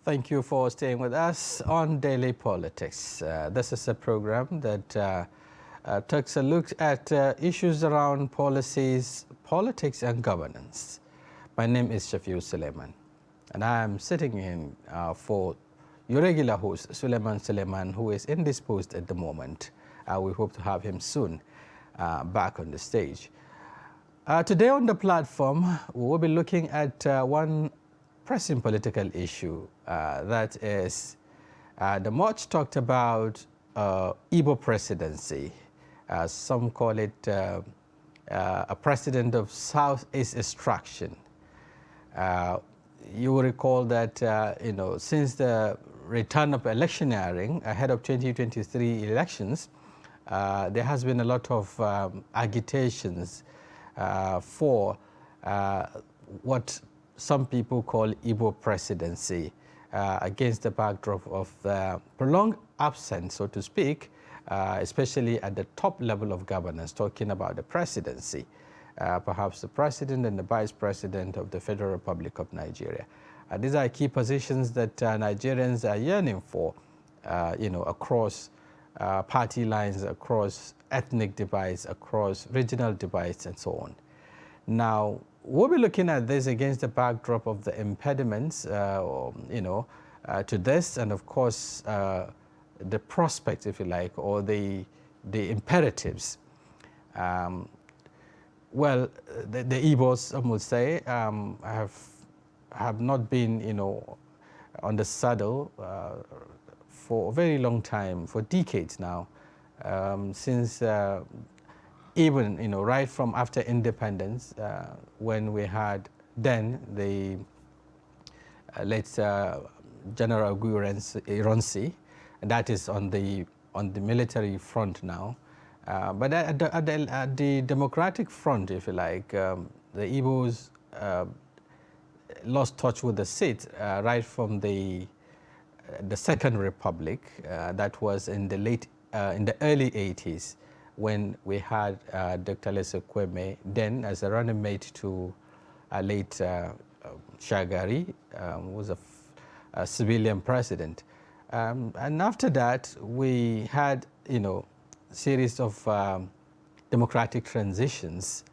Thank you for staying with us on Daily Politics. This is a program that takes a look at issues around policies, politics and governance. My name is Shafiu Suleiman, and I am sitting in for your regular host, Suleiman, who is indisposed at the moment. We hope to have him soon back on the stage. Today on the platform, we will be looking at one pressing political issue, that is the much talked about IGBO presidency. Some call it a president of Southeast extraction. You will recall that since the return of electioneering ahead of 2023 elections, there has been a lot of agitations for what some people call IGBO presidency, against the backdrop of the prolonged absence, so to speak, especially at the top level of governance, talking about the presidency, perhaps the president and the vice president of the Federal Republic of Nigeria. These are key positions that Nigerians are yearning for, across party lines, across ethnic divides, across regional divides, and so on. Now, we'll be looking at this against the backdrop of the impediments, to this, and of course, the prospects, if you like, or the imperatives. Well, the Igbos, some would say, have not been, on the saddle for a very long time, for decades now, since even, right from after independence, when we had then the late General Ironsi, and that is on the military front now. But at the democratic front, if you like, the Igbos lost touch with the seat right from the Second Republic. That was in the early 80s. When we had Dr. Lese Kweme, then as a running mate to late Shagari, who was a civilian president. And after that, we had, series of democratic transitions.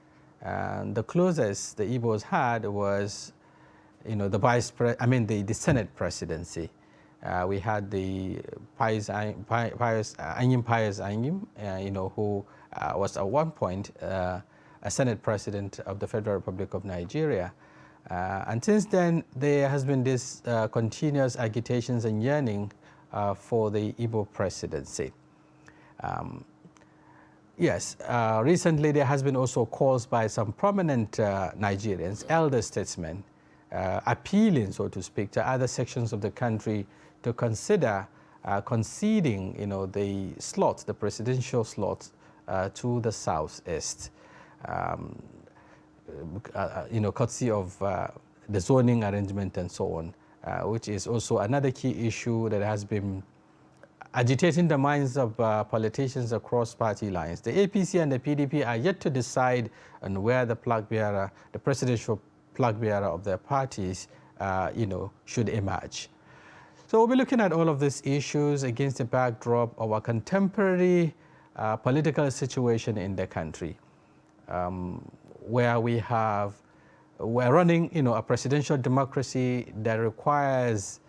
And the closest the Igbos had was, the Senate presidency. We had the Pius Anyim, who was at one point a Senate president of the Federal Republic of Nigeria. And since then, there has been this continuous agitations and yearning for the IGBO presidency. Yes, recently there has been also calls by some prominent Nigerians, elder statesmen, appealing, so to speak, to other sections of the country to consider conceding, the presidential slot to the Southeast, courtesy of the zoning arrangement and so on, which is also another key issue that has been agitating the minds of politicians across party lines. The APC and the PDP are yet to decide on where the flag bearer, the presidential flag bearer of their parties, should emerge. So we'll be looking at all of these issues against the backdrop of a contemporary political situation in the country, where we're running, a presidential democracy that requires,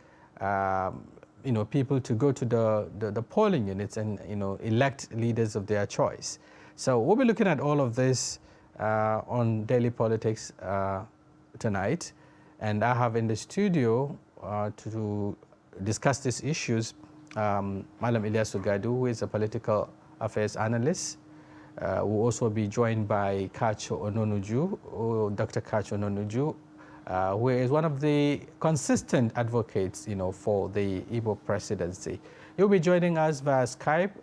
people to go to the polling units and, elect leaders of their choice. So we'll be looking at all of this on Daily Politics tonight, and I have in the studio to discuss these issues Malam Ilyasu Gadu, who is a political affairs analyst. We'll also be joined by Kacho Ononuju, Dr. Kacho Ononuju, who is one of the consistent advocates, for the IGBO presidency. He'll be joining us via Skype,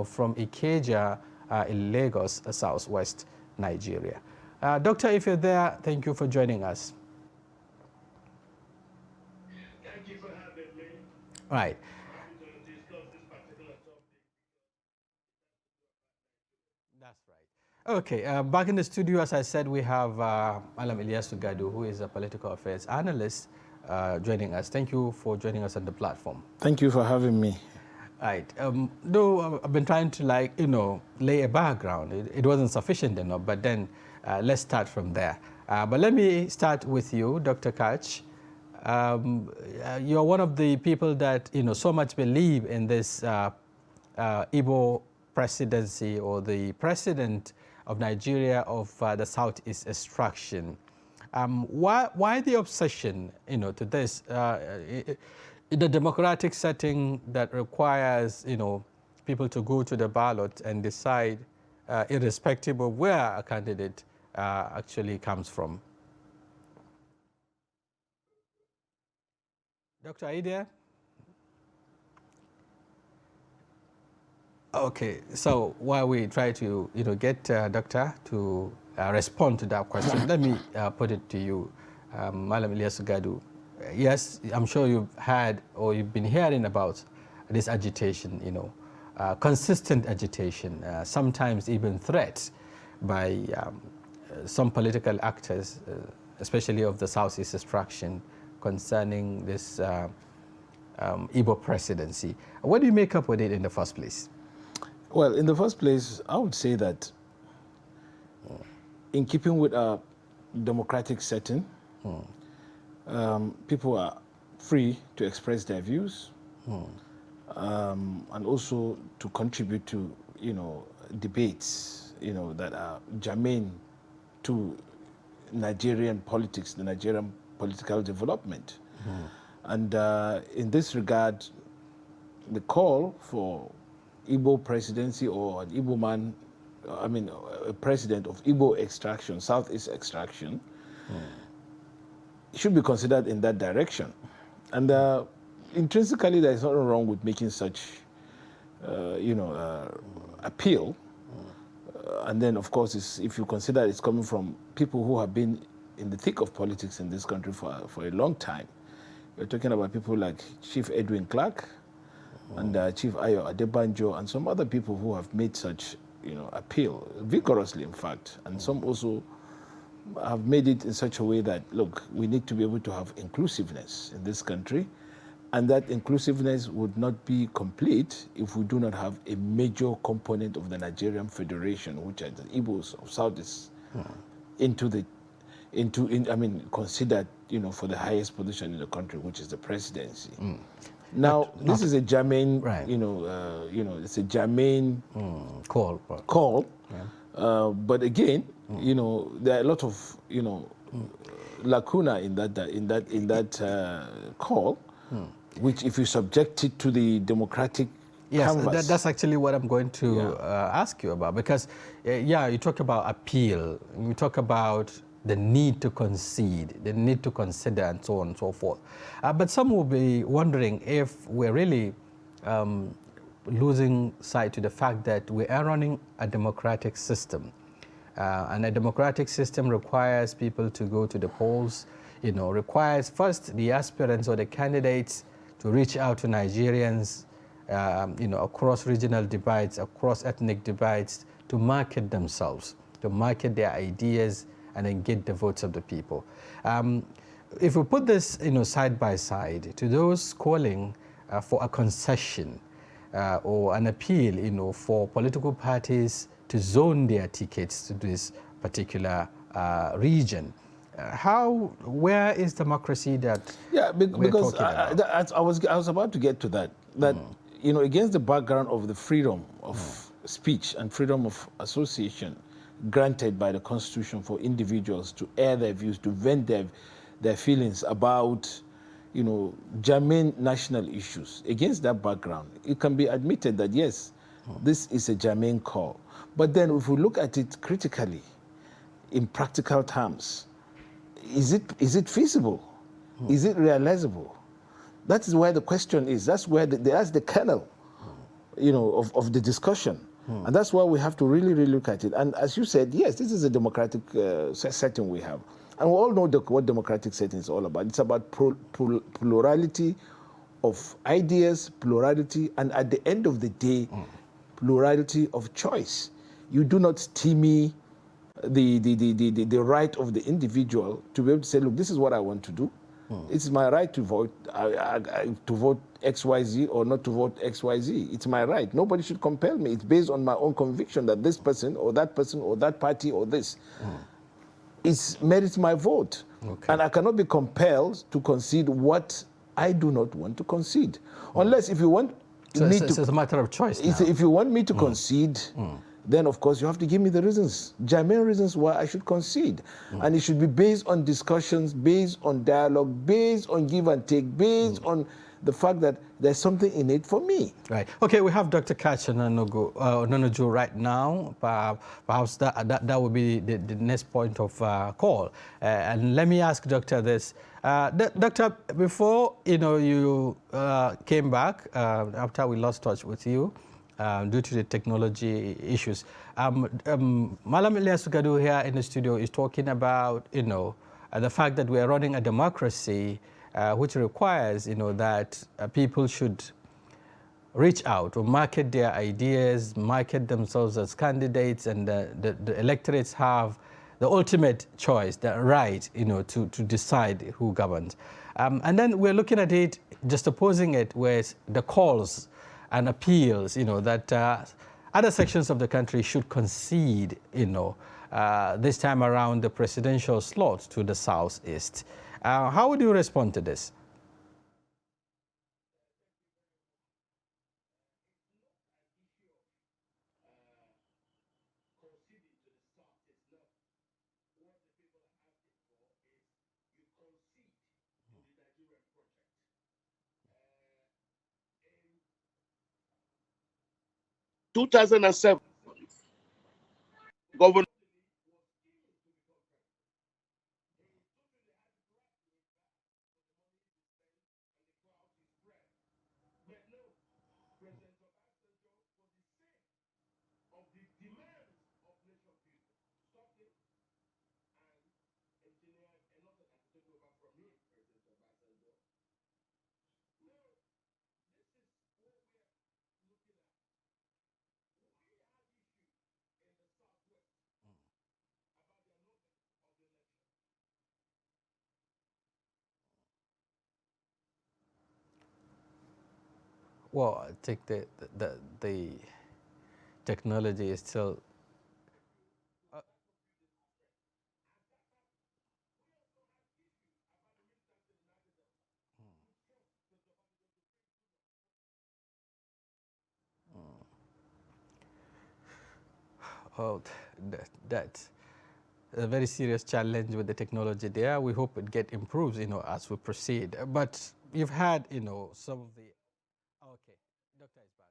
from Ikeja in Lagos, Southwest Nigeria. Doctor, if you're there, thank you for joining us. Thank you for having me. Right. That's right. Okay, back in the studio, as I said, we have Malam Ilyasu Gadu, who is a political affairs analyst. joining us. Thank you for joining us on the platform. Thank you for having me. Right. Though I've been trying to lay a background. It wasn't sufficient enough, but then let's start from there. But let me start with you, Dr. Kach. You're one of the people that, so much believe in this IGBO presidency, or the president of Nigeria of the Southeast extraction. Why the obsession, to this? In a democratic setting that requires, people to go to the ballot and decide, irrespective of where a candidate actually comes from. Doctor, are you there? Okay, so while we try to, get Doctor to respond to that question, let me put it to you, Malam Ilyas Gadu. Yes, I'm sure you've had or you've been hearing about this agitation, consistent agitation, sometimes even threats by some political actors, especially of the Southeast extraction, concerning this IGBO presidency. What do you make up with it in the first place? Well, in the first place, I would say that in keeping with a democratic setting, people are free to express their views and also to contribute to, debates, that are germane to Nigerian politics, the Nigerian political development. And in this regard, the call for IGBO presidency, or an IGBO man, a president of IGBO extraction, Southeast extraction, should be considered in that direction. And intrinsically, there is nothing wrong with making such, appeal. And then, of course, if you consider it's coming from people who have been in the thick of politics in this country for a long time. We're talking about people like Chief Edwin Clark and Chief Ayo Adebanjo and some other people who have made such, appeal vigorously, in fact. And some also have made it in such a way that, look, we need to be able to have inclusiveness in this country, and that inclusiveness would not be complete if we do not have a major component of the Nigerian Federation, which are the Igbos of Southeast, considered, for the highest position in the country, which is the presidency. Now, this is a germane, right. It's a germane call. Yeah. But again, there are a lot of, lacuna in that call, which, if you subject it to the democratic canvas. That's actually what I'm going to ask you about, because, you talk about appeal, you talk about the need to concede, the need to consider, and so on and so forth. But some will be wondering if we're really losing sight to the fact that we are running a democratic system. And a democratic system requires people to go to the polls, requires first the aspirants or the candidates to reach out to Nigerians, across regional divides, across ethnic divides, to market themselves, to market their ideas, and then get the votes of the people. If we put this, side by side to those calling for a concession or an appeal, for political parties to zone their tickets to this particular region, where is democracy that? Yeah, because I was about to get to that. Against the background of the freedom of speech and freedom of association granted by the Constitution for individuals to air their views, to vent their feelings about, germane national issues. Against that background, it can be admitted that, yes, this is a germane call. But then if we look at it critically, in practical terms, is it feasible? Is it realizable? That is where the question is. That's where that's the kernel, of the discussion. And that's why we have to really, really look at it. And as you said, yes, this is a democratic setting we have. And we all know what democratic setting is all about. It's about plurality of ideas, plurality, and at the end of the day, plurality of choice. You do not stymie the right of the individual to be able to say, look, this is what I want to do. It's my right to vote, to vote XYZ or not to vote XYZ. It's my right. Nobody should compel me. It's based on my own conviction that this person or that party or this merits my vote. Okay. And I cannot be compelled to concede what I do not want to concede. Unless if you want me to... It's a matter of choice now. If you want me to concede, then of course you have to give me the reasons, germane reasons why I should concede. And it should be based on discussions, based on dialogue, based on give and take, based on the fact that there's something in it for me. Right. Okay, we have Dr. Kachi Ononuju right now. Perhaps that would be the next point of call. And let me ask Doctor this. Doctor, before you came back, after we lost touch with you, due to the technology issues, Malam Ilyas Gadu here in the studio is talking about, the fact that we are running a democracy which requires, that people should reach out or market their ideas, market themselves as candidates, and the electorates have the ultimate choice, the right, to decide who governs. And then we're looking at it, just opposing it with the calls and appeals, that other sections of the country should concede, this time around the presidential slot to the southeast. How would you respond to this? In 2007, Governor Well, I think the technology is still... Oh, that's a very serious challenge with the technology there. We hope it get improves, as we proceed. But you've had, some of the... Okay, doctor is back.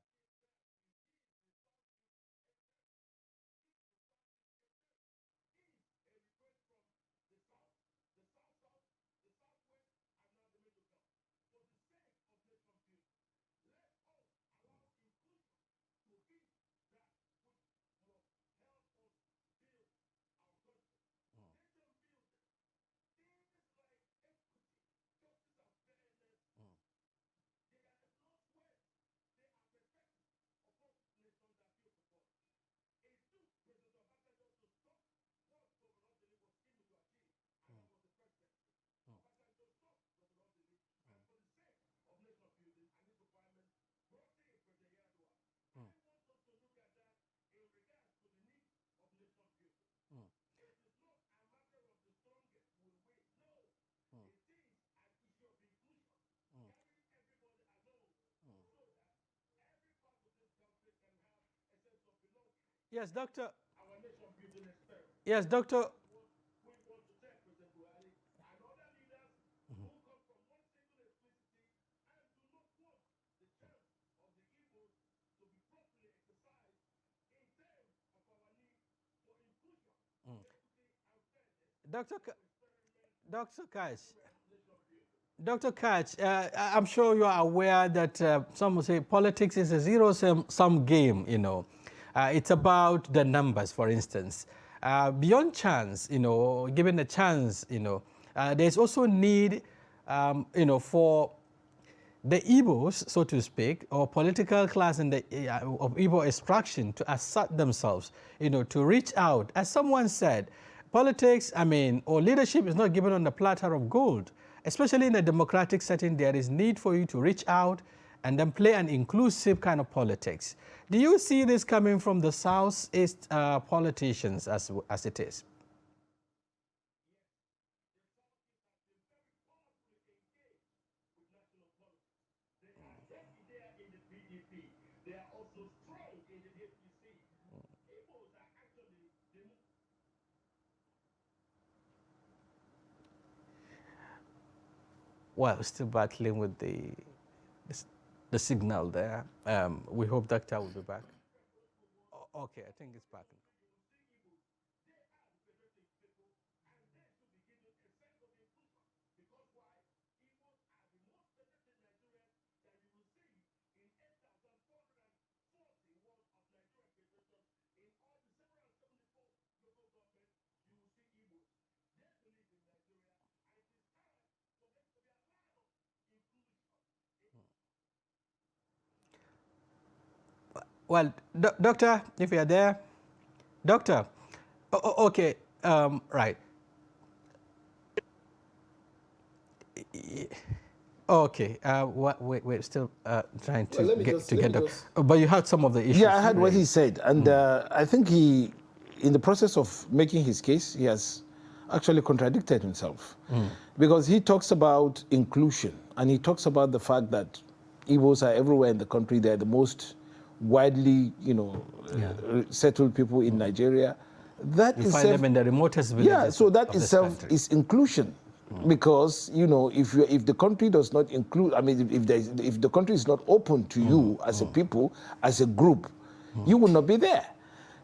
Yes, doctor. Yes, doctor. Dr. Ka Dr. Kash. Dr. Katch, I'm sure you are aware that some will say politics is a zero-sum game, It's about the numbers, for instance. Beyond chance, given a chance, there's also need, for the Igbos, so to speak, or political class in the, of Igbo extraction to assert themselves, to reach out. As someone said, politics, or leadership is not given on the platter of gold. especially in a democratic setting, there is need for you to reach out and then play an inclusive kind of politics. Do you see this coming from the Southeast politicians as it is? Well, still battling with the signal there. We hope Doctor will be back. Okay, I think it's back. Well, Doctor, if you're there, Doctor, okay, right. Okay, we're still trying to get together. But you had some of the issues. Yeah, I heard what he said. And I think he, in the process of making his case, he has actually contradicted himself. Because he talks about inclusion, and he talks about the fact that Igbos are everywhere in the country. They're the most widely, settled people in Nigeria. That you find them in the remotest villages. Yeah, so that itself is inclusion. Because if the country does not include, I mean, if the country is not open to you as a people, as a group, you will not be there.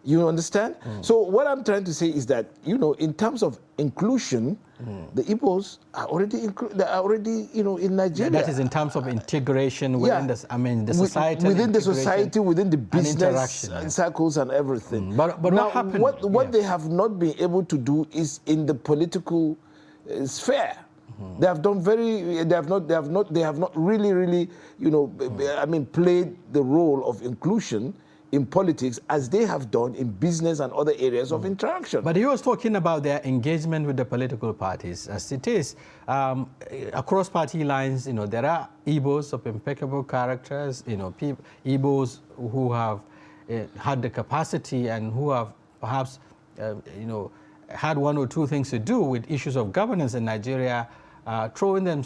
You understand? So what I'm trying to say is that in terms of inclusion, the Igbos are already in Nigeria. That is in terms of integration within the society, within the society, within the business circles and everything. But now, what happened? What they have not been able to do is in the political sphere. They have done they have not really played the role of inclusion in politics as they have done in business and other areas of interaction. But he was talking about their engagement with the political parties. As it is, across party lines, there are Igbos of impeccable characters, Igbos who have had the capacity and who have perhaps, had one or two things to do with issues of governance in Nigeria, throwing their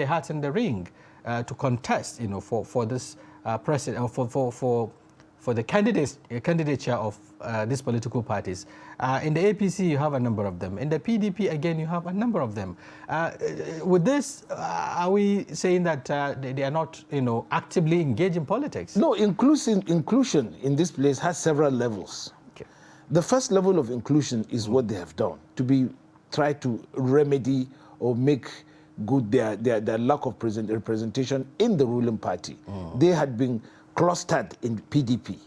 hats in the ring to contest, for this president, for the candidature of these political parties. In the APC, you have a number of them. In the PDP, again, you have a number of them. With this, are we saying that they are not, actively engaged in politics? No, inclusion in this place has several levels. Okay. The first level of inclusion is what they have done, try to remedy or make good their lack of representation in the ruling party. They had been clustered in PDP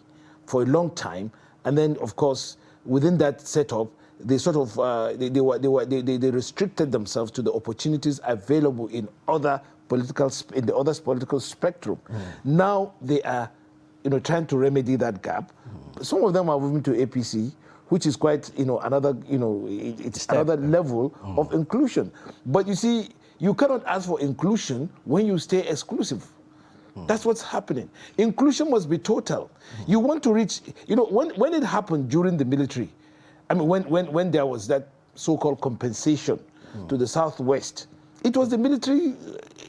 for a long time, and then of course within that setup they sort of they restricted themselves to the opportunities available in the other political spectrum. Now they are trying to remedy that gap. Some of them are moving to APC, which is quite another it's another level of inclusion. But you see, you cannot ask for inclusion when you stay exclusive. That's what's happening. Inclusion must be total. You want to reach, when it happened during the military, I mean, when there was that so-called compensation to the Southwest, it was the military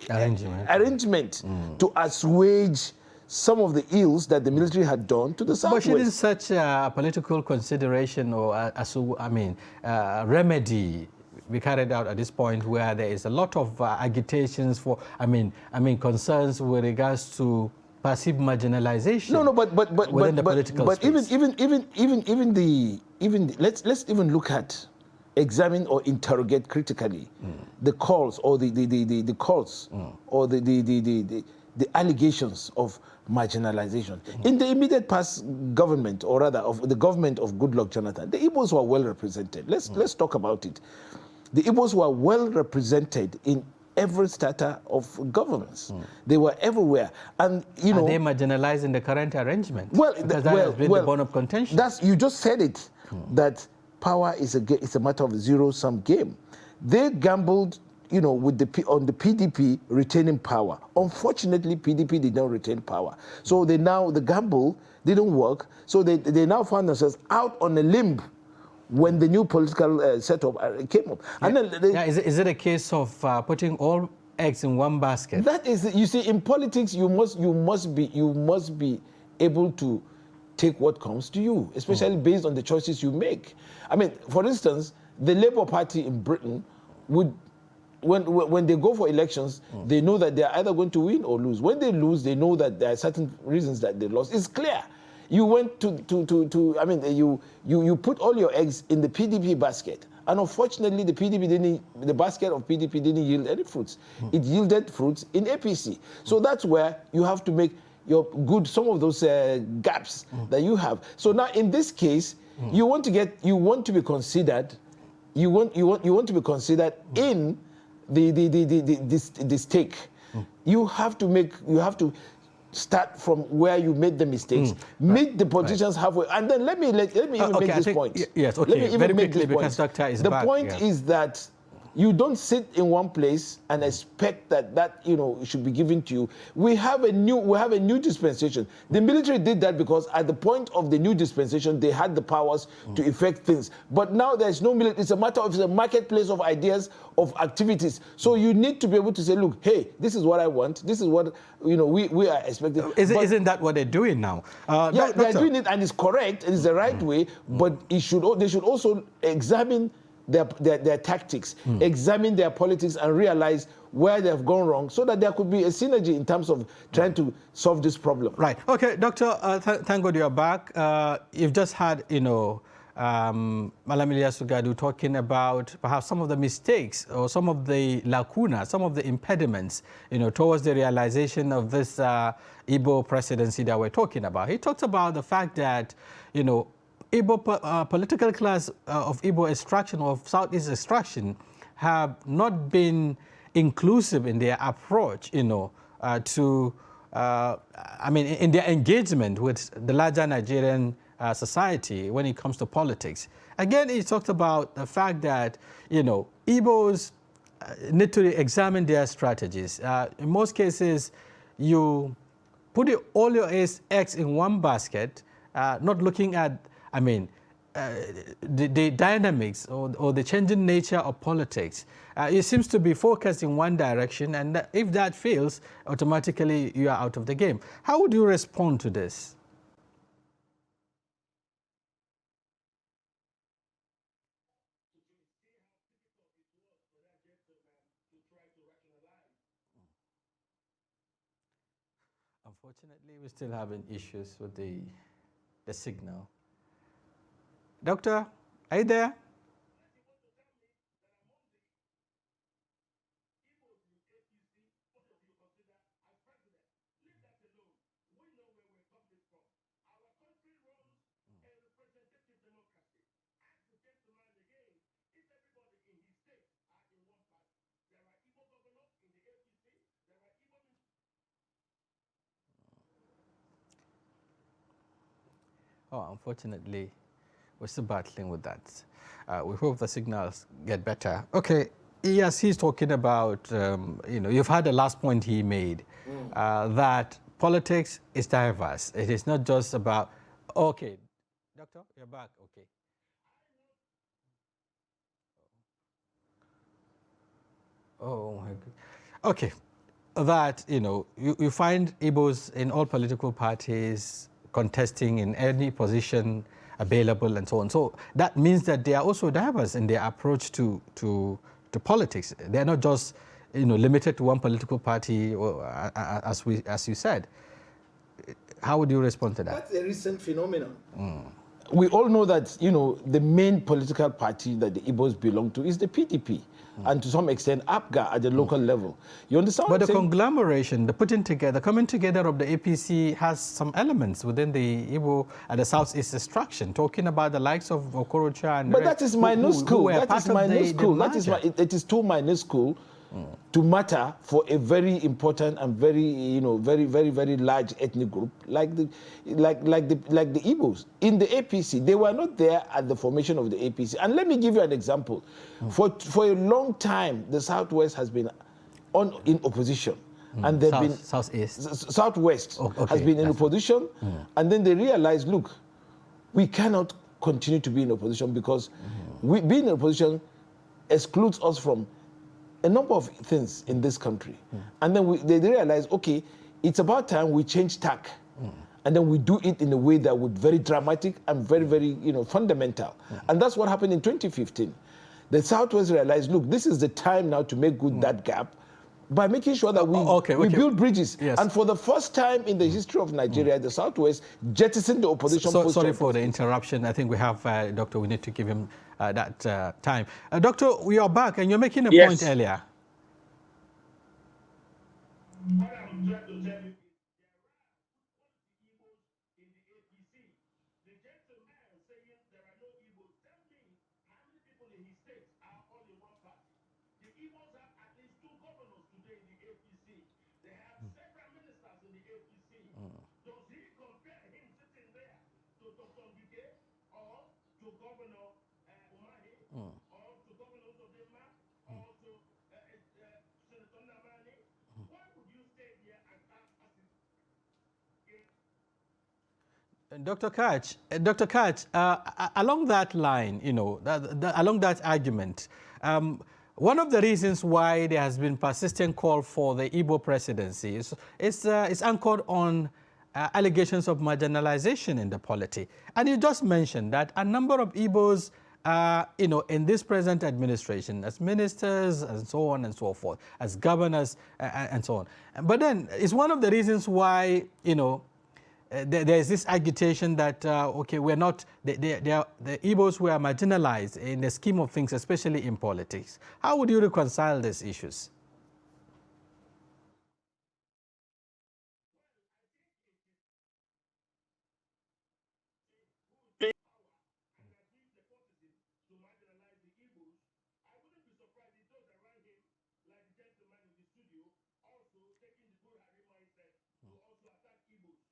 arrangement to assuage some of the ills that the military had done to the Southwest. But shouldn't such a political consideration or remedy be carried out at this point where there is a lot of agitations for, concerns with regards to perceived marginalization? No, but within the political space. Let's even look at, examine or interrogate critically the calls or the calls or the allegations of marginalization. In the immediate past government, or rather of the government of Goodluck Jonathan, the Igbos were well represented. Let's talk about it. The Igbos were well represented in every strata of governance. They were everywhere. And are they marginalized in the current arrangement? Well, because that has been the bone of contention. You just said it, that power is a matter of a zero-sum game. They gambled, you know, with on the PDP retaining power. Unfortunately, PDP did not retain power. So the gamble didn't work. So they now found themselves out on a limb when the new political setup came up. And then is it a case of putting all eggs in one basket? That is, you see, in politics, you must be able to take what comes to you, especially based on the choices you make. I mean, for instance, the Labour Party in Britain would, when they go for elections, they know that they're either going to win or lose. When they lose, they know that there are certain reasons that they lost. It's clear. You went I mean, you put all your eggs in the PDP basket. And unfortunately, the basket of PDP didn't yield any fruits. It yielded fruits in APC. So that's where you have to make some of those gaps that you have. So now in this case, you want to be considered in the stake. You have to start from where you made the mistakes, meet the politicians halfway, and then let me even make this point. Yes, okay. Let me even Very make quickly, this because point. Doctor is the back. point is that you don't sit in one place and expect that should be given to you. We have a new dispensation. The military did that because at the point of the new dispensation, they had the powers to effect things. But now there's no military. It's a marketplace of ideas, of activities. So you need to be able to say, look, hey, this is what I want. This is what we are expecting. Isn't that what they're doing now? Yeah, they're doing it, and it's correct. It's the right way. But they should also examine their tactics, examine their politics, and realize where they have gone wrong, so that there could be a synergy in terms of trying to solve this problem. Right. Okay, Doctor, thank God you're back. You've just had, Malam Ilyas Sugadu talking about perhaps some of the mistakes or some of the lacunas, some of the impediments, towards the realization of this IGBO presidency that we're talking about. He talked about the fact that, IGBO, political class of IGBO extraction, of Southeast extraction, have not been inclusive in their approach, in their engagement with the larger Nigerian society when it comes to politics. Again, he talked about the fact that, Igbos need to examine their strategies. In most cases, you put all your eggs in one basket, not looking at the dynamics or the changing nature of politics. It seems to be focused in one direction, and if that fails, automatically you are out of the game. How would you respond to this? Unfortunately, we're still having issues with the signal. Doctor, are you there? Oh, unfortunately, we're still battling with that. We hope the signals get better. Okay, yes, he's talking about, you've had the last point he made, that politics is diverse. It is not just about, okay, Doctor, you're back, okay. Oh, my God. Okay, that, you find Igbos in all political parties contesting in any position available and so on. So that means that they are also diverse in their approach to politics. They're not just limited to one political party, or, as you said. How would you respond to that? That's a recent phenomenon. We all know that the main political party that the Igbos belong to is the PDP. And to some extent, APGA at the local level. You understand? But the conglomeration, the coming together of the APC has some elements within the Igbo and the Southeast extraction, talking about the likes of Okorocha and... But that is minuscule. That is minuscule. It is too minuscule to matter for a very important and very, you know, very large ethnic group like the Igbos in the APC. They were not there at the formation of the APC. And let me give you an example. For a long time, the Southwest has been in opposition. And they've been Southwest has been in opposition, and then they realized, look, we cannot continue to be in opposition because being in opposition excludes us from a number of things in this country. And then they realized, okay, it's about time we change tack. And then we do it in a way that would very dramatic and very, you know, fundamental. And that's what happened in 2015. The Southwest realized, look, this is the time now to make good that gap by making sure that we build bridges. Yes. And for the first time in the history of Nigeria, the Southwest jettisoned the opposition. Sorry for the interruption. I think we have, Doctor, we need to give him that time. Doctor, we are back, and you're making a point earlier. What I'm trying to tell you is there are Igbos in the APC. The gentleman saying there are no Igbos, tell me how many people in his state are all in one party. The Igbos have at least 2 governors today in the APC. They have several ministers in the APC. Does he compare him sitting there to Dr. Ngige or to Governor Umahi or to Governor Zodema or to Senator Namani? Why would you stay here and ask us? Dr. Katch, along that line, you know, along that argument, one of the reasons why there has been persistent call for the IGBO presidency is anchored on allegations of marginalization in the polity. And you just mentioned that a number of Igbos, you know, in this present administration, as ministers and so on and so forth, as governors and so on. But then it's one of the reasons why, you know, there's this agitation that, okay, we're not, the Igbos were marginalized in the scheme of things, especially in politics. How would you reconcile these issues?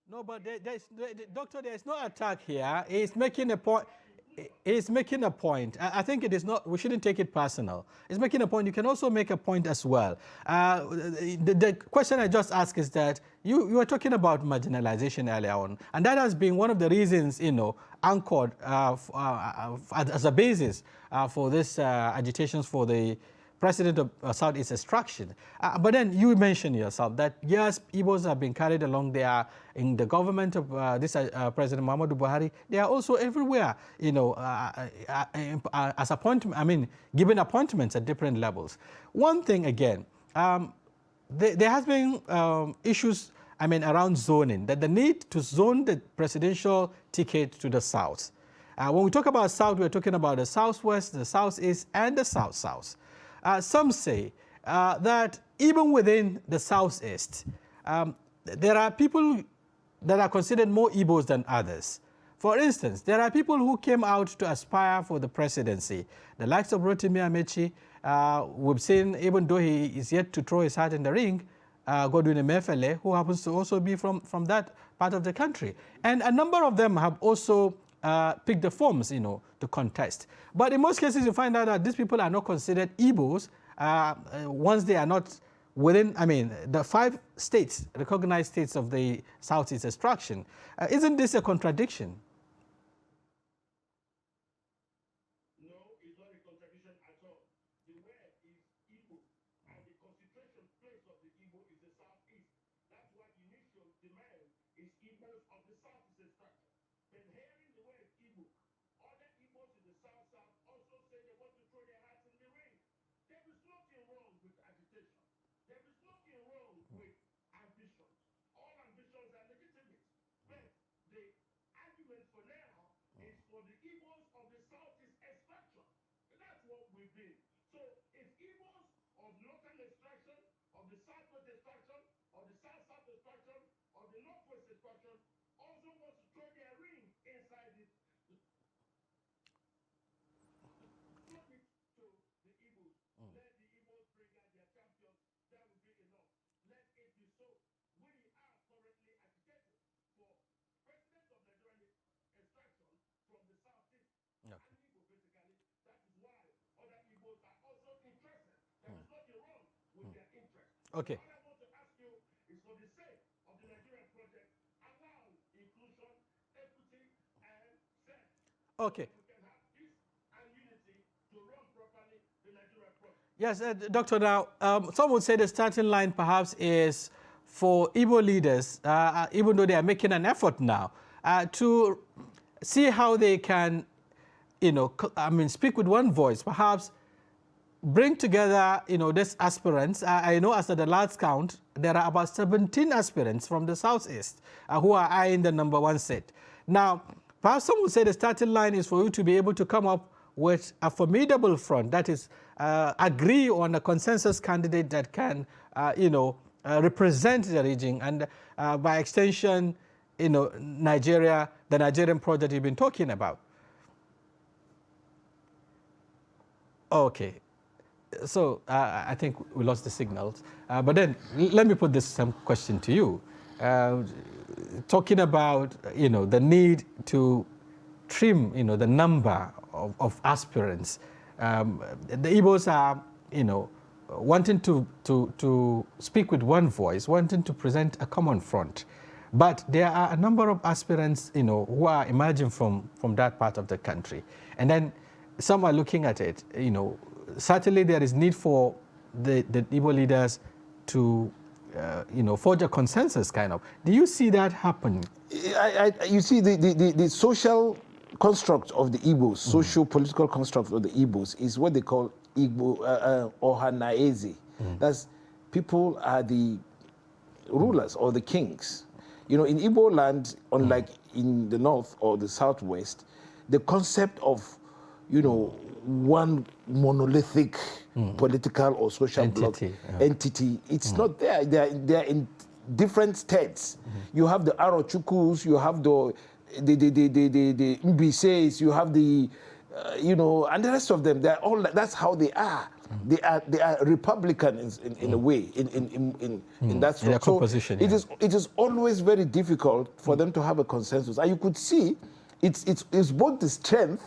No, but Doctor, there's no attack here. He's making a point. He's making a point. I think it is not, we shouldn't take it personal. He's making a point. You can also make a point as well. The question I just asked is that you were talking about marginalization earlier on, and that has been one of the reasons, you know, anchored as a basis for this agitations for the president of Southeast extraction. But then you mentioned yourself that, yes, Igbos have been carried along there in the government of President Muhammadu Buhari. They are also everywhere, you know, as given appointments at different levels. One thing again, there has been issues, around zoning, that the need to zone the presidential ticket to the south. When we talk about south, we're talking about the southwest, the southeast, and the south-south. Some say that even within the southeast, there are people that are considered more Igbos than others. For instance, there are people who came out to aspire for the presidency. The likes of Rotimi Amechi, we've seen, even though he is yet to throw his hat in the ring, Godwin Emefiele, who happens to also be from that part of the country. And a number of them have also pick the forms, you know, to contest. But in most cases, you find out that these people are not considered Igbos once they are not within, the 5 states, recognized states of the Southeast extraction. Isn't this a contradiction? No, it's not a contradiction at all. The word is Igbo, and the concentration place of the Igbo is the southeast. That's why the initial demand is Igbos of the southeast extraction. But hearing the word Igbo, other Igbos in the south-south also say they want to throw their hats in the ring. There is nothing wrong with agitation. There is nothing wrong with ambitions. All ambitions are legitimate. But the argument for now is for the Igbos of the southeast extraction. That's what we've been. So if Igbos of northern extraction, of the southwest extraction, of the south-south extraction, of the northwest extraction also want to throw their ring inside it, throw it to the Igbos. Let the Igbos bring out their champion. So we are currently agitating for president of Nigerian extraction from the southeast. Okay. And Igbo basically, that is why other Igbos are also interested. There is nothing wrong with their interest. Okay. What I want to ask you is for the sake of the Nigerian project, allow inclusion, equity, and fairness. Okay. We can have peace and unity to run properly the Nigerian project. Yes, Doctor, now, some would say the starting line perhaps is for Igbo leaders, even though they are making an effort now, to see how they can, speak with one voice, perhaps bring together, these aspirants. I know as at the last count, there are about 17 aspirants from the Southeast who are eyeing the #1 seat. Now, perhaps some would say the starting line is for you to be able to come up with a formidable front, that is, agree on a consensus candidate that can, represent the region and, by extension, Nigeria, the Nigerian project you've been talking about. Okay. So I think we lost the signals. But then let me put this same question to you. Talking about, the need to trim, the number of aspirants. The Igbos are, wanting to speak with one voice, wanting to present a common front. But there are a number of aspirants, who are emerging from that part of the country. And then some are looking at it, certainly there is need for the Igbo leaders to, forge a consensus kind of. Do you see that happen? You see, the social construct of the Igbos, socio-political construct of the Igbos is what they call Igbo Ohanaeze. That's people are the rulers or the kings. In Igbo land, unlike in the north or the southwest, the concept of, one monolithic political or social entity, it's not there. They're in different states. You have the Arochukus, you have the Mbises, you have the, and the rest of them. They're all. That's how they are. They are Republicans in a way in that sort. In composition. So it is always very difficult for them to have a consensus, and you could see it's both the strength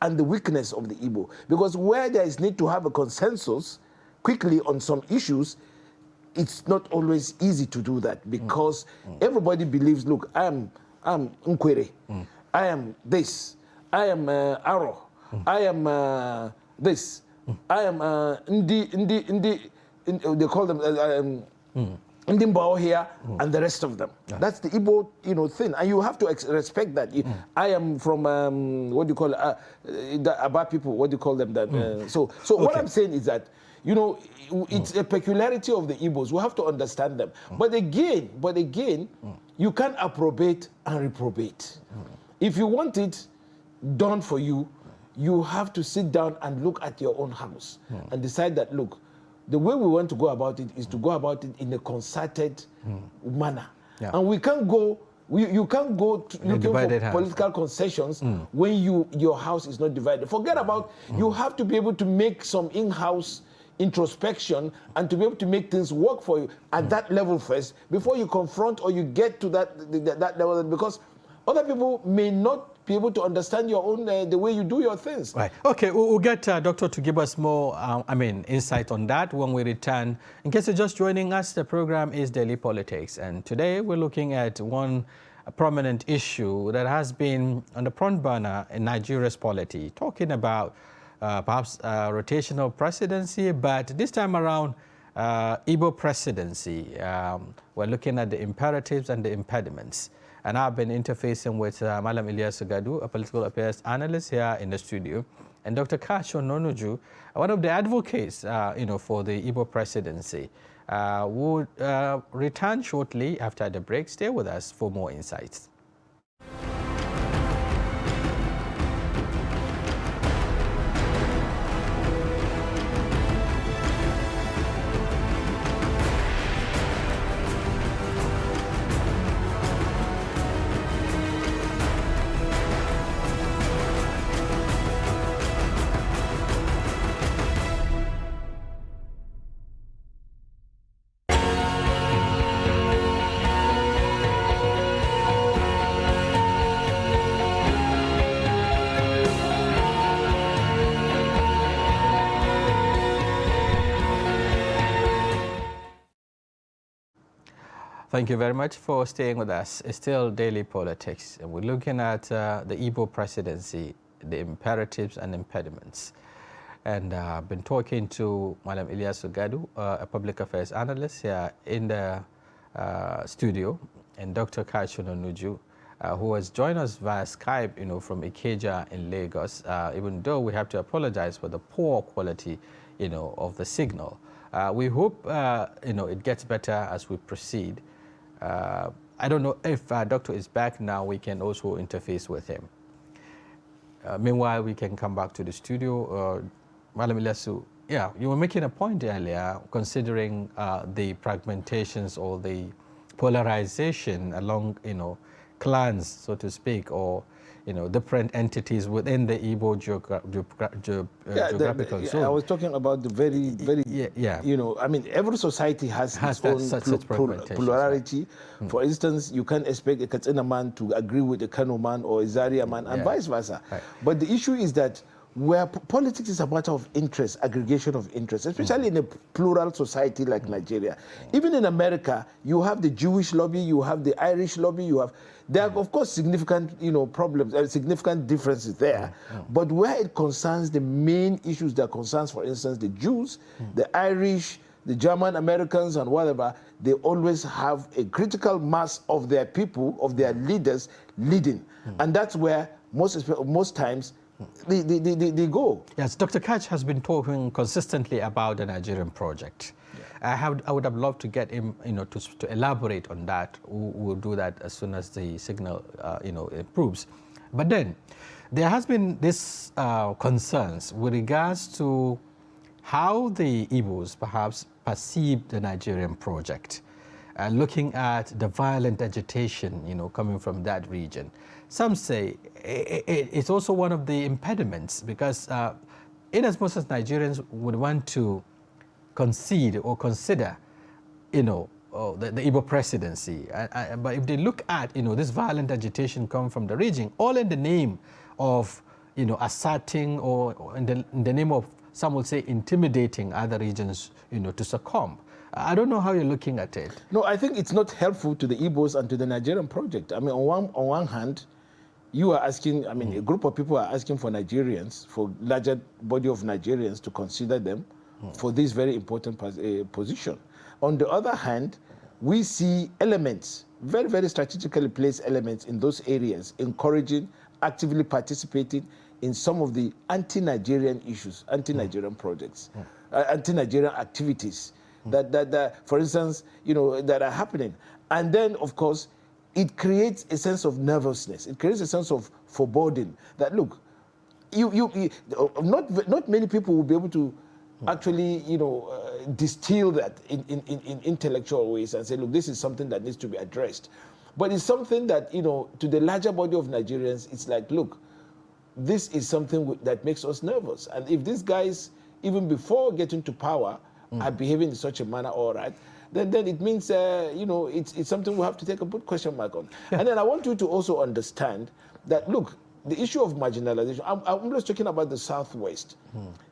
and the weakness of the Igbo, because where there is need to have a consensus quickly on some issues, it's not always easy to do that, because everybody believes, look, I'm Nkwere, I am this, I am Aro, I am this, I am they call them Ndimbao here, and the rest of them. That's the Igbo, thing, and you have to respect that. I am from what do you call the Aba people? What do you call them? That so what I'm saying is that it's a peculiarity of the Igbos. We have to understand them. But again, you can't approbate and reprobate. If you want it done for you, you have to sit down and look at your own house and decide that, look, the way we want to go about it is to go about it in a concerted manner. Yeah. And we can't go, you can't go looking for political concessions when your house is not divided. Forget about, you have to be able to make some in-house introspection and to be able to make things work for you at that level first before you confront or you get to that level, because other people may not be able to understand your own, the way you do your things. Right. Okay, we'll get Doctor to give us more, insight on that when we return. In case you're just joining us, the program is Daily Politics, and today we're looking at one prominent issue that has been on the front burner in Nigeria's polity, talking about perhaps rotational presidency, but this time around, IGBO presidency. We're looking at the imperatives and the impediments. And I've been interfacing with Malam Ilyas Gadu, a political affairs analyst here in the studio, and Dr. Kacho Nonuju, one of the advocates, for the IGBO presidency. We'll return shortly after the break. Stay with us for more insights. Thank you very much for staying with us. It's still Daily Politics, and we're looking at the IGBO presidency, the imperatives and impediments. And I've been talking to Madam Ilyasu Gadu, a public affairs analyst here in the studio, and Dr. Kachuno Nuju, who has joined us via Skype, from Ikeja in Lagos, even though we have to apologize for the poor quality, of the signal. We hope, it gets better as we proceed. I don't know if Doctor is back now, we can also interface with him. Meanwhile, we can come back to the studio. Madam Ilyasu, yeah, you were making a point earlier considering the fragmentations or the polarization along, clans, so to speak, or different entities within the Igbo geographical zone. I was talking about the very, I mean, every society has its own plurality. Right? For instance, you can't expect a Katsina man to agree with a Kano man or a Zaria man, and vice versa. Right. But the issue is that where politics is a matter of interest, aggregation of interest, especially in a plural society like Nigeria. Even in America, you have the Jewish lobby, you have the Irish lobby, there are of course significant, problems, significant differences there. But where it concerns the main issues that concerns, for instance, the Jews, the Irish, the German Americans and whatever, they always have a critical mass of their people, of their leaders leading. And that's where most times they go. Yes, Dr. Kach has been talking consistently about the Nigerian project. Yeah. I would have loved to get him, to elaborate on that. We'll do that as soon as the signal, improves. But then, there has been this concerns with regards to how the Igbos perhaps perceive the Nigerian project, looking at the violent agitation, coming from that region. Some say it's also one of the impediments because in as much as Nigerians would want to concede or consider, the Igbo presidency, but if they look at, this violent agitation coming from the region, all in the name of, asserting or in the name of, some would say, intimidating other regions, to succumb. I don't know how you're looking at it. No, I think it's not helpful to the Igbos and to the Nigerian project. I mean, on one hand, you are asking, a group of people are asking for Nigerians, for larger body of Nigerians to consider them for this very important position. On the other hand, we see elements, very, very strategically placed elements in those areas, encouraging, actively participating in some of the anti-Nigerian issues, anti-Nigerian projects, anti-Nigerian activities that, for instance, that are happening. And then, of course, it creates a sense of nervousness. It creates a sense of foreboding that, look, not many people will be able to actually, distill that in intellectual ways and say, look, this is something that needs to be addressed. But it's something that, to the larger body of Nigerians, it's like, look, this is something that makes us nervous. And if these guys, even before getting to power, are behaving in such a manner, all right, then it means, it's something we have to take a good question mark on. And then I want you to also understand that, look, the issue of marginalization, I'm just talking about the Southwest.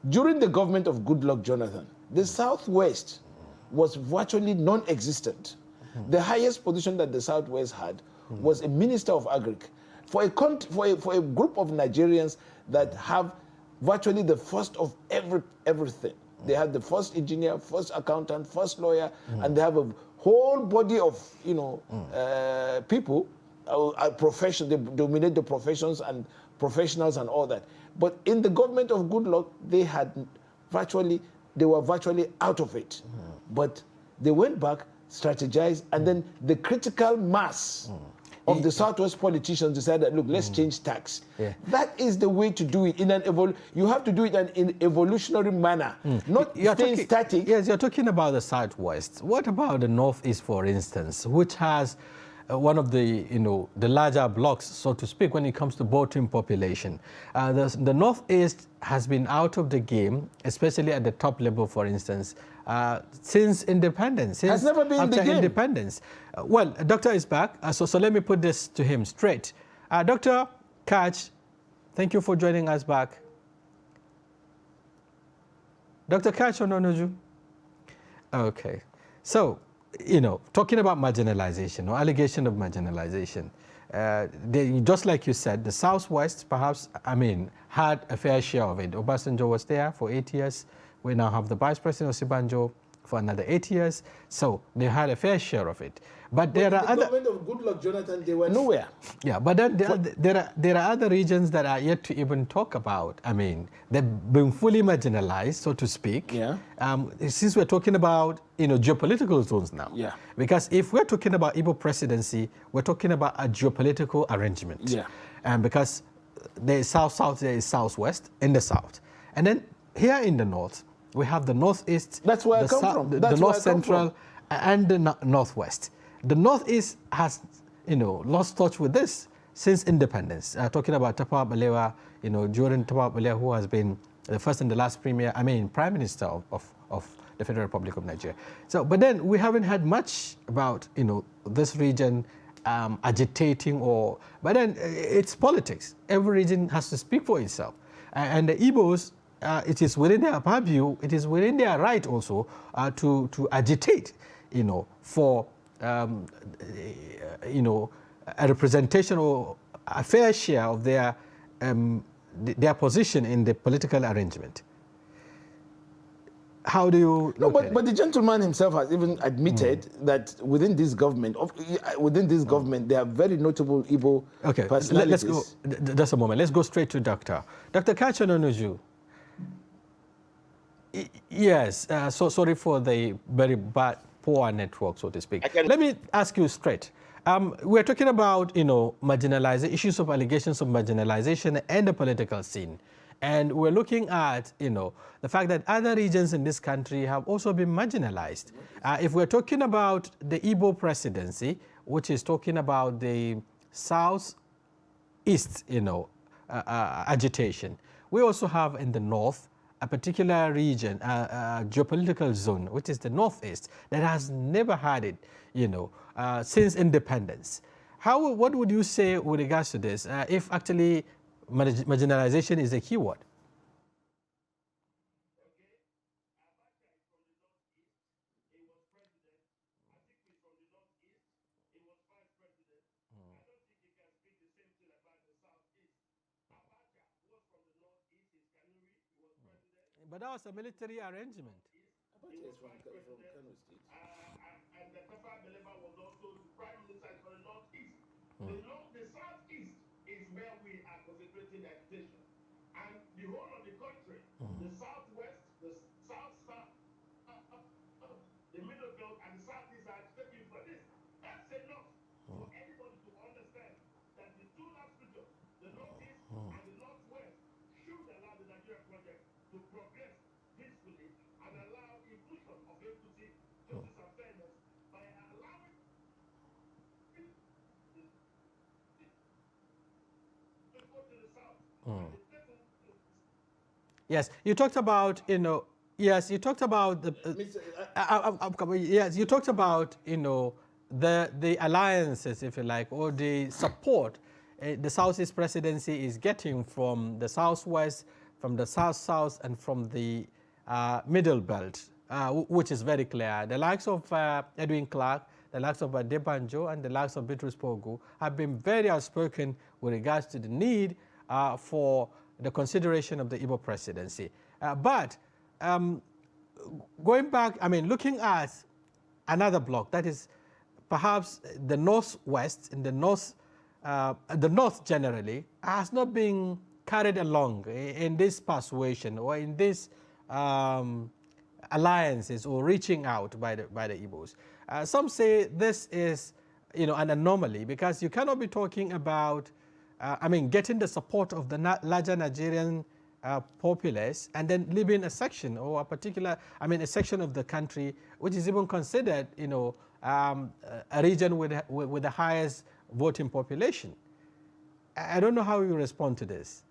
During the government of Goodluck Jonathan, the Southwest was virtually non-existent. The highest position that the Southwest had was a Minister of Agric. For a group of Nigerians that have virtually the first of everything. They have the first engineer, first accountant, first lawyer, and they have a whole body of people, profession. They dominate the professions and professionals and all that. But in the government of Goodluck, they were virtually out of it. But they went back, strategized, and then the critical mass of the Southwest politicians decided, look, let's change tax. Yeah. That is the way to do it. You have to do it in an evolutionary manner, not staying static. Yes, you're talking about the Southwest. What about the Northeast, for instance, which has one of the, the larger blocks, so to speak, when it comes to voting population? The Northeast has been out of the game, especially at the top level, for instance, since independence. Has never been in the game. Independence. Well, Doctor is back, so let me put this to him straight. Dr. Kach, thank you for joining us back. Dr. Kach Ononuju? Okay. So, talking about marginalization or allegation of marginalization, just like you said, the Southwest perhaps, had a fair share of it. Obasanjo was there for 8 years. We now have the Vice President Osibanjo for another 8 years. So they had a fair share of it. But there are other... government of Goodluck Jonathan, they were nowhere. Yeah, but then there are other regions that are yet to even talk about. They've been fully marginalized, so to speak. Yeah. Since we're talking about, geopolitical zones now. Yeah. Because if we're talking about IGBO presidency, we're talking about a geopolitical arrangement. Yeah. Because there is south-south, there is southwest in the south. And then here in the north, we have the northeast. That's where I come from. The north central and the northwest. The northeast has, lost touch with this since independence. Talking about Tafawa Balewa, during Tafawa Balewa, who has been the first and the last prime minister of the Federal Republic of Nigeria. So, but then we haven't had much about, this region agitating but then it's politics. Every region has to speak for itself. And the Igbos, it is within their purview, it is within their right also to agitate, for a representation or a fair share of their position in the political arrangement. How do you look at it? But the gentleman himself has even admitted that within this government, there are very notable Igbo personalities. Let's go, just a moment. Let's go straight to Dr. Kachononuju. Yes, so sorry for the very poor network, so to speak. Let me ask you straight. We're talking about, marginalization, issues of allegations of marginalization and the political scene. And we're looking at, the fact that other regions in this country have also been marginalized. If we're talking about the IGBO presidency, which is talking about the southeast, agitation, we also have in the north a particular region, a geopolitical zone, which is the northeast, that has never had it, since independence. What would you say with regards to this, if actually marginalization is a keyword? But that was a military arrangement. And the Tafawa Balewa was also the prime minister for the northeast. The southeast is where we are concentrating agitation. And the whole of the country, the southwest, the south, the middle belt, and the southeast are agitating for this. That's enough for anybody to understand that the two last regions, the northeast and the northwest, should allow the Nigeria project to progress peacefully and allow inclusion of equity, justice, and fairness by allowing to go to the south. Yes, you talked about, yes, you talked about the, yes, you talked about, the alliances, if you like, or the support the Southeast presidency is getting from the Southwest, from the South-South, and from the Middle Belt, which is very clear. The likes of Edwin Clark, the likes of Adebanjo, and the likes of Bitrus Pogu have been very outspoken with regards to the need for the consideration of the IGBO presidency. But going back, looking at another bloc, that is perhaps the Northwest, in the North generally, has not been carried along in this persuasion or in this alliances or reaching out by the Igbos. Some say this is, an anomaly, because you cannot be talking about, getting the support of the larger Nigerian populace and then leaving a section or a particular, a section of the country which is even considered, a region with the highest voting population. I don't know how you respond to this.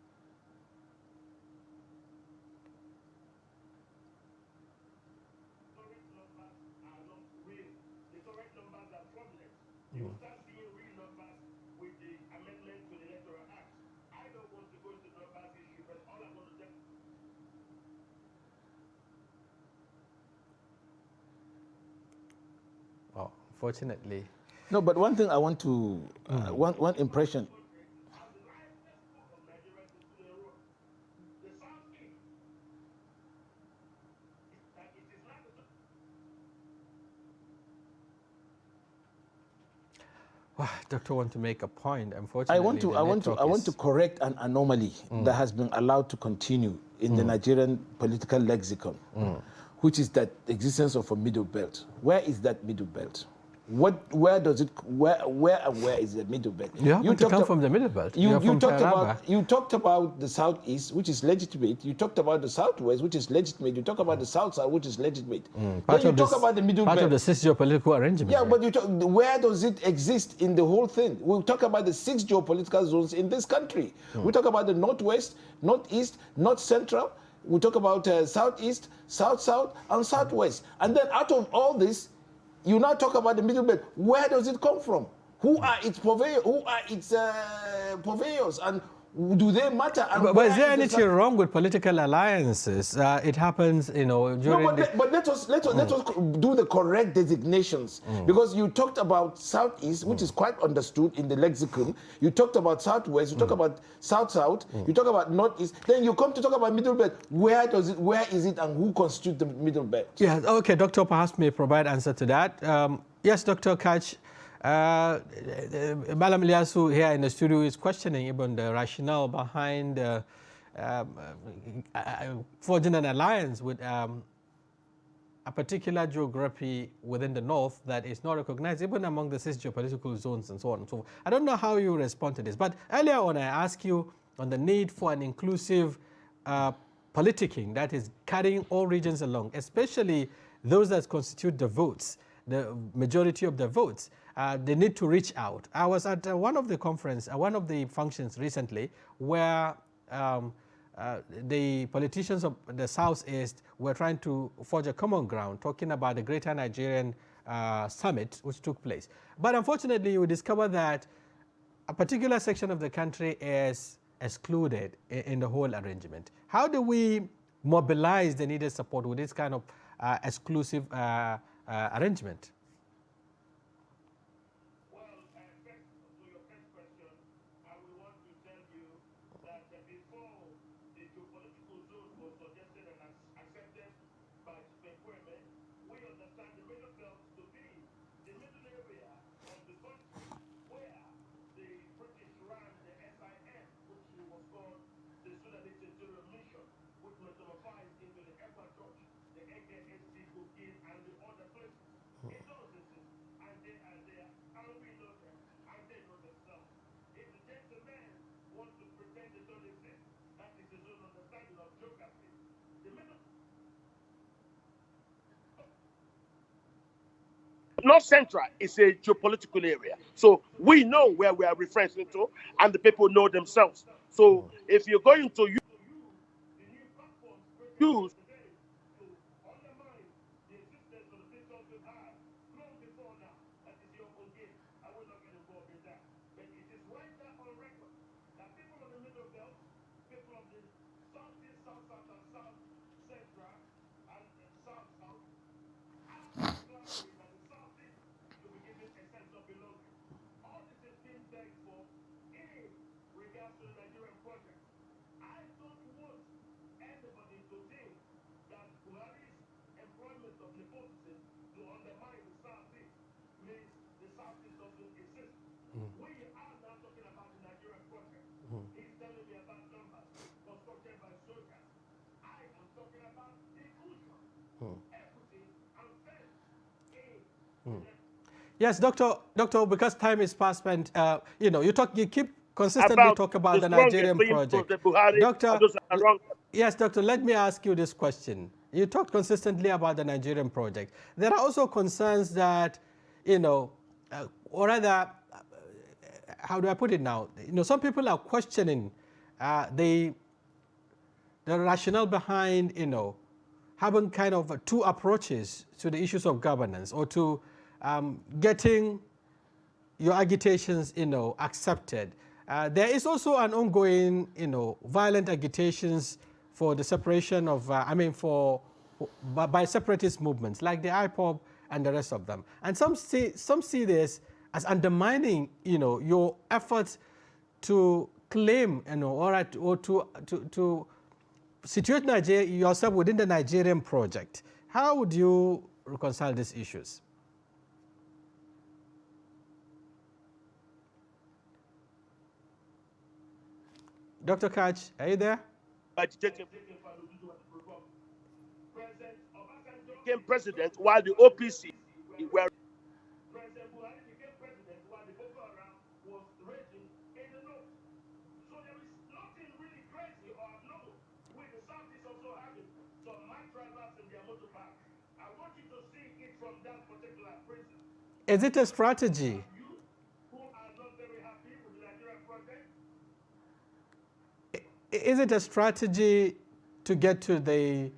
Correct numbers are not real. The correct numbers are fraudulent. You start seeing real numbers with the amendment to the Electoral Act. I don't want to go into the numbers issue, but all I want to tell Oh, fortunately. No, but one thing I want to, one impression. As the largest part of Nigeria is to the road, the southeast, that it is not the Well, doctor want to make a point. Unfortunately, I want to correct an anomaly that has been allowed to continue in the Nigerian political lexicon, which is that existence of a middle belt. Where is that middle belt? Where does it? Where and where is the middle belt? You happen to come from the middle belt. You talked about the southeast, which is legitimate. You talked about the southwest, which is legitimate. You talk about the south side, which is legitimate. Part Then you talk about the middle belt. Part of the six geopolitical arrangement. Yeah, but where does it exist in the whole thing? We talk about the 6 geopolitical zones in this country. We talk about the northwest, northeast, north central. We talk about southeast, south, and southwest. And then out of all this, you now talk about the middle belt. Where does it come from? Who are its purveyors? And do they matter? And but is there anything wrong with political alliances? It happens, during. No, but let us do the correct designations, because you talked about southeast, which is quite understood in the lexicon. You talked about southwest. You talk about south. You talk about northeast. Then you come to talk about middle belt. Where is it, and who constitutes the middle belt? Yeah. Okay, doctor, perhaps may provide answer to that. Yes, Dr. Kach. Malam Ilyasu here in the studio is questioning even the rationale behind forging an alliance with a particular geography within the north that is not recognized even among the 6 geopolitical zones and so on and so forth. I don't know how you respond to this, but earlier on I asked you on the need for an inclusive politicking that is carrying all regions along, especially those that constitute the votes, the majority of the votes. They need to reach out. I was at one of the functions recently where the politicians of the Southeast were trying to forge a common ground, talking about the Greater Nigerian Summit, which took place. But unfortunately, you discover that a particular section of the country is excluded in the whole arrangement. How do we mobilize the needed support with this kind of exclusive arrangement? North Central is a geopolitical area. So we know where we are referring to, and the people know themselves. So if you're going to use Yes, doctor, because time is past, and you keep consistently talk about the Nigerian project. Doctor, yes, doctor, let me ask you this question. You talked consistently about the Nigerian project. There are also concerns that, or rather, how do I put it now? Some people are questioning the rationale behind, having kind of 2 approaches to the issues of governance, or to getting your agitations, accepted. There is also an ongoing, violent agitations for the separation of, by separatist movements like the IGBO and the rest of them. And some see this as undermining, your efforts to claim, or to situate Nigeria yourself within the Nigerian project. How would you reconcile these issues? Dr. Kach, are you there? Became president while the OPC were. President Buhari became president while the Boko Haram was raging in the north. So there is nothing really crazy or abnormal with the Southeast also having some mad drivers in their motorbikes. I want you to see it from that particular prism. Is it a strategy? You who are not very happy with the Nigerian project. Is it a strategy to get to the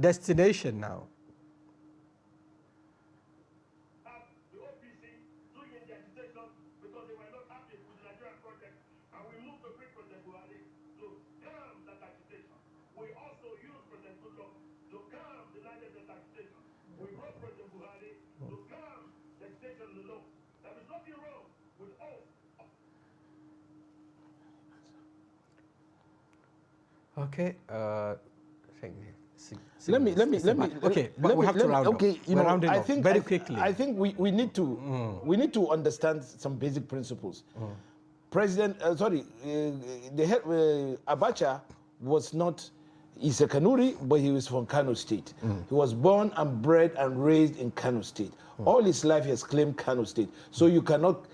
destination now? The OPC doing the agitation because they were not happy with the Nigerian project, and we moved to bring President Buhari to calm that agitation. We also used President Goodluck to calm the Niger Delta agitation. We brought President Buhari to calm the agitation in the north. There is nothing wrong with us. Okay. Okay, but we have to round up. I think very quickly. I think we need to understand some basic principles. Abacha was not. He's a Kanuri, but he was from Kano State. He was born and bred and raised in Kano State. All his life he has claimed Kano State. So you cannot.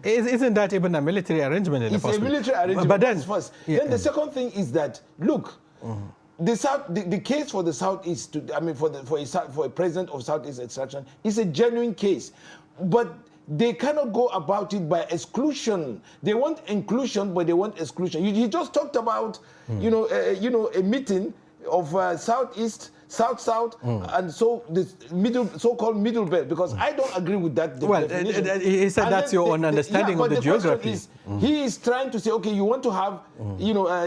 Isn't that even a military arrangement in the first place? It's a military arrangement. But then, first. Then the second thing is that look, the case for the Southeast, for a president of Southeast extraction is a genuine case, but they cannot go about it by exclusion. They want inclusion, but they want exclusion. You just talked about, a meeting of Southeast, South, and so this so-called middle belt. Because I don't agree with that definition. He said and that's your own understanding of the geography. He is trying to say, okay, you want to have,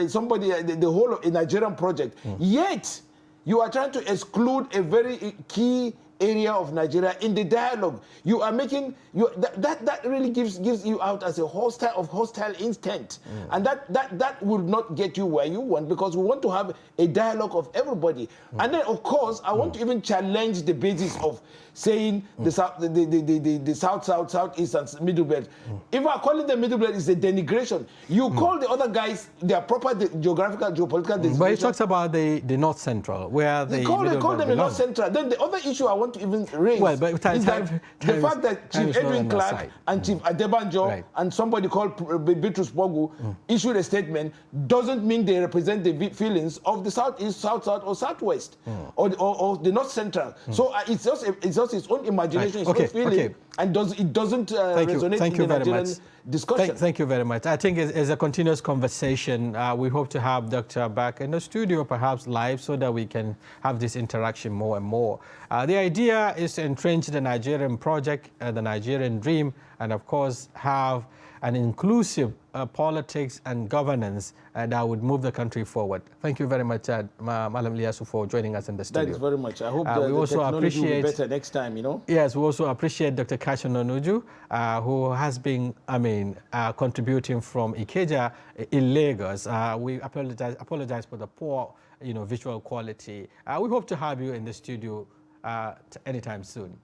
somebody, the whole of a Nigerian project. Yet, you are trying to exclude a very key area of Nigeria in the dialogue. You are making that really gives you out as a hostile intent, and that will not get you where you want, because we want to have a dialogue of everybody. And then of course I want to even challenge the basis of saying the southeast and middle belt. If I call it the middle belt, it's a denigration. You call the other guys their proper geographical geopolitical designation. But he talks about the north central, where they call them the north central. Then the other issue I want to even raise is that the fact that Chief Edwin Clark and Chief Adebanjo and somebody called Bitrus Pogu issued a statement doesn't mean they represent the feelings of the southeast, south, or southwest, or the north central. So it's just its own imagination, its own feeling, and it doesn't resonate in the Nigerian discussion. Thank you very much. I think it's a continuous conversation. We hope to have Dr. back in the studio, perhaps live, so that we can have this interaction more and more. The idea is to entrench the Nigerian project, the Nigerian dream, and of course have an inclusive politics and governance that would move the country forward. Thank you very much, Malam Liasu, for joining us in the studio. Thanks very much. I hope the technology will be better next time, Yes, we also appreciate Dr. Kachi Ononuju, who has been, contributing from Ikeja in Lagos. We apologize for the poor, visual quality. We hope to have you in the studio anytime soon.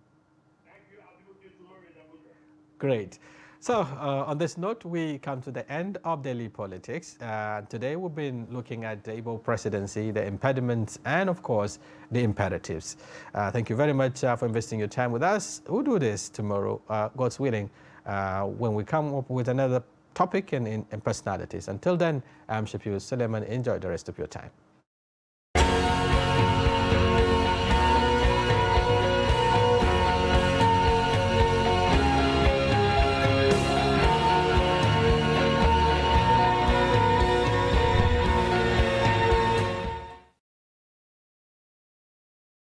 Thank you. I'll be with you tomorrow in Abuja. Great. So on this note, we come to the end of Daily Politics. Today we've been looking at the IGBO presidency, the impediments, and of course, the imperatives. Thank you very much for investing your time with us. We'll do this tomorrow, God's willing, when we come up with another topic and personalities. Until then, I'm Shafiu Suleiman. Enjoy the rest of your time.